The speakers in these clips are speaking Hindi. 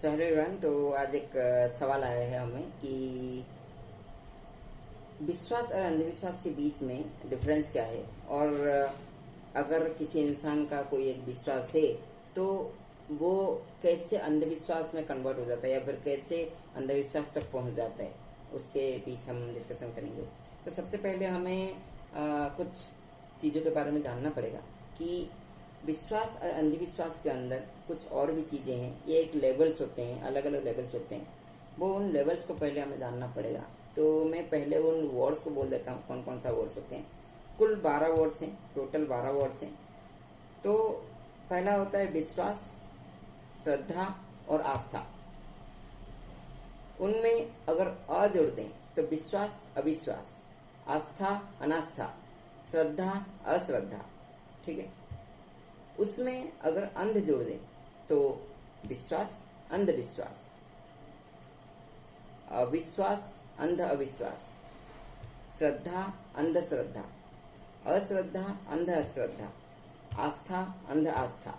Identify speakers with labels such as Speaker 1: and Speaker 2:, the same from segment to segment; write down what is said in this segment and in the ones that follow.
Speaker 1: So hello everyone. तो आज एक सवाल आया है हमें कि विश्वास और अंधविश्वास के बीच में डिफरेंस क्या है, और अगर किसी इंसान का कोई एक विश्वास है तो वो कैसे अंधविश्वास में कन्वर्ट हो जाता है या फिर कैसे अंधविश्वास तक पहुंच जाता है, उसके बीच हम डिस्कशन करेंगे। तो सबसे पहले हमें कुछ चीज़ों के बारे में जानना पड़ेगा कि विश्वास और अंधविश्वास के अंदर कुछ और भी चीज़ें हैं। ये एक लेवल्स होते हैं, अलग अलग लेवल्स होते हैं। वो उन लेवल्स को पहले हमें जानना पड़ेगा। तो मैं पहले उन वर्ड्स को बोल देता हूँ, कौन कौन सा वर्ड्स होते हैं। कुल 12 वर्ड्स हैं, टोटल 12 वर्ड्स हैं। तो पहला होता है विश्वास, श्रद्धा और आस्था। उनमें अगर अ जोड़ दें तो विश्वास अविश्वास, आस्था अनास्था, श्रद्धा अश्रद्धा, ठीक है। उसमें अगर अंध जोड़ दें तो विश्वास अंधविश्वास, अविश्वास अंध अविश्वास, श्रद्धा अंधश्रद्धा, अश्रद्धा अंध अश्रद्धा, आस्था अंध आस्था,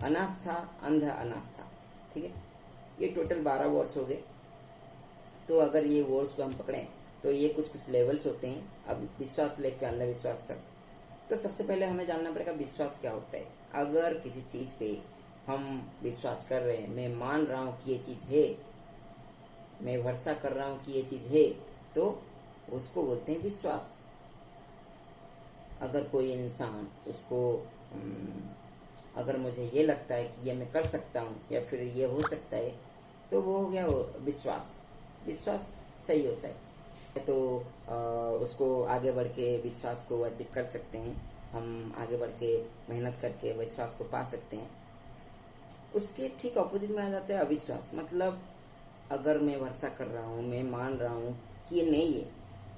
Speaker 1: अनास्था अंध अनास्था, ठीक है। ये टोटल 12 वर्ड्स हो गए। तो अगर ये वर्ड्स को हम पकड़ें तो ये कुछ कुछ लेवल्स होते हैं, अब विश्वास लेकर अंधविश्वास तक। तो सबसे पहले हमें जानना पड़ेगा विश्वास क्या होता है। अगर किसी चीज़ पे हम विश्वास कर रहे हैं, मैं मान रहा हूँ कि ये चीज़ है, मैं भरोसा कर रहा हूँ कि ये चीज़ है, तो उसको बोलते हैं विश्वास। अगर कोई इंसान उसको अगर मुझे ये लगता है कि ये मैं कर सकता हूँ या फिर ये हो सकता है, तो वो हो गया विश्वास। विश्वास सही होता है तो उसको आगे बढ़ के विश्वास को वैसे कर सकते हैं। हम आगे बढ़ के मेहनत करके विश्वास को पा सकते हैं। उसके ठीक ऑपोजिट में आ जाता है अविश्वास। मतलब अगर मैं भरोसा कर रहा हूँ, मैं मान रहा हूँ कि ये नहीं है,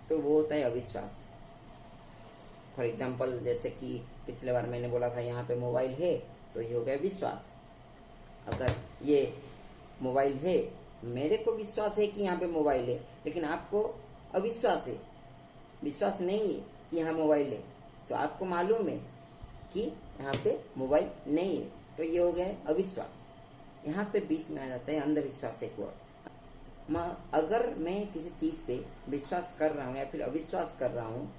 Speaker 1: तो वो होता है अविश्वास। फॉर एग्जाम्पल, जैसे कि पिछले बार मैंने बोला था यहाँ पे मोबाइल है, तो ये हो गया विश्वास। अगर ये मोबाइल है, मेरे को विश्वास है कि यहाँ पे मोबाइल है, लेकिन आपको अविश्वास है, विश्वास नहीं है कि यहाँ मोबाइल है, तो आपको मालूम है कि यहाँ पे मोबाइल नहीं है, तो ये हो गया है अविश्वास। यहाँ पे बीच में आ जाता है अंधविश्वास एक वर्ड। अगर मैं किसी चीज़ पे विश्वास कर रहा हूँ या फिर अविश्वास कर रहा हूँ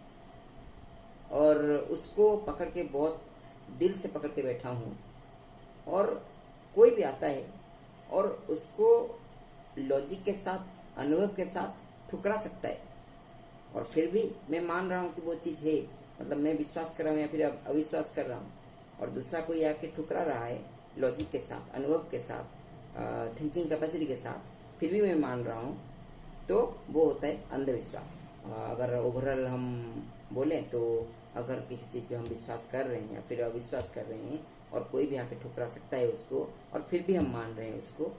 Speaker 1: और उसको पकड़ के बहुत दिल से पकड़ के बैठा हूँ, और कोई भी आता है और उसको लॉजिक के साथ, अनुभव के साथ ठुकरा सकता है, और फिर भी मैं मान रहा हूँ कि वो चीज़ है, मतलब मैं विश्वास कर रहा हूँ या फिर अविश्वास कर रहा हूँ, और दूसरा कोई आके ठुकरा रहा है लॉजिक के साथ, अनुभव के साथ, थिंकिंग कैपेसिटी के साथ, फिर भी मैं मान रहा हूँ, तो वो होता है अंधविश्वास। अगर ओवरऑल हम बोलें तो अगर किसी चीज़ पे हम विश्वास कर रहे हैं या फिर अविश्वास कर रहे हैं और कोई भी आके ठुकरा सकता है उसको, और फिर भी हम मान रहे हैं उसको,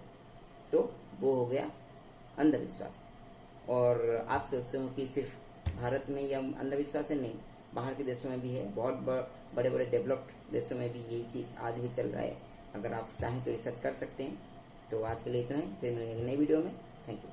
Speaker 1: तो वो हो गया अंधविश्वास। और आप सोचते हो कि सिर्फ भारत में ये अंधविश्वास है? नहीं, बाहर के देशों में भी है। बहुत बड़े बड़े डेवलप्ड देशों में भी यही चीज़ आज भी चल रहा है। अगर आप चाहें तो रिसर्च कर सकते हैं। तो आज के लिए इतना ही, फिर मिलेंगे नई वीडियो में। Thank you.